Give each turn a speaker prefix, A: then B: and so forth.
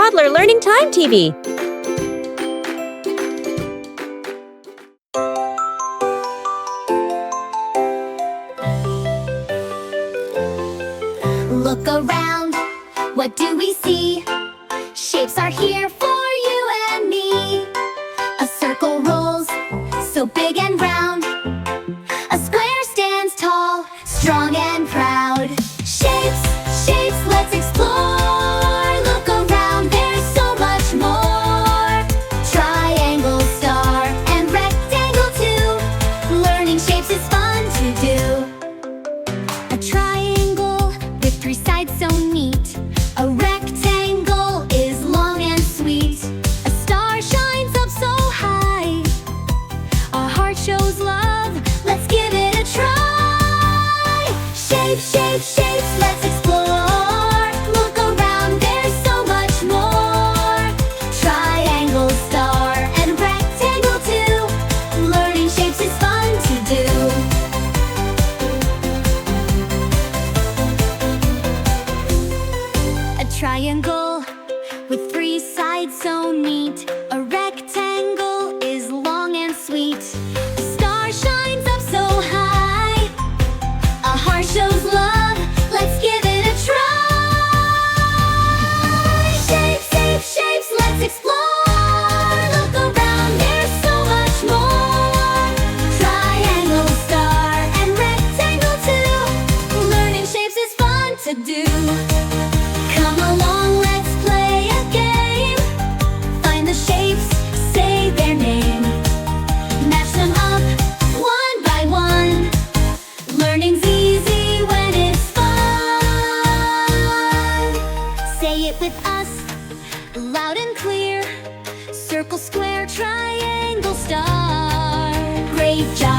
A: Toddler Learning Time TV.
B: Look around, what do we see? Shapes are here for you and me. A circle rolls, so big and round. A square stands tall, strong and proud. Shapes, shapes, let's explore. Look around, there's so much more. Triangle, star, and rectangle too. Learning shapes is fun to do. A triangle with 3 sides so neat. A rectangle is long and sweet. A star shines up so high. A heart shows love, let's give it a try. Shapes, shapes, shapes, let's explore. Look around, there's so much more. Triangle, star, and rectangle too. Learning shapes is fun to do. A triangle with 3 sides so neat. A rectangle is long and sweet. A star shines up so high. A heart shows love, let's give it a try. Shapes, shapes, shapes, let's explore. Look around, there's so much more. Triangle, star, and rectangle too. Learning shapes is fun to do. Come along, let's play a game. Find the shapes, say their name. Match them up, one by one. Learning's easy when it's fun. Say it with us, loud and clear. Circle, square, triangle, star. Great job!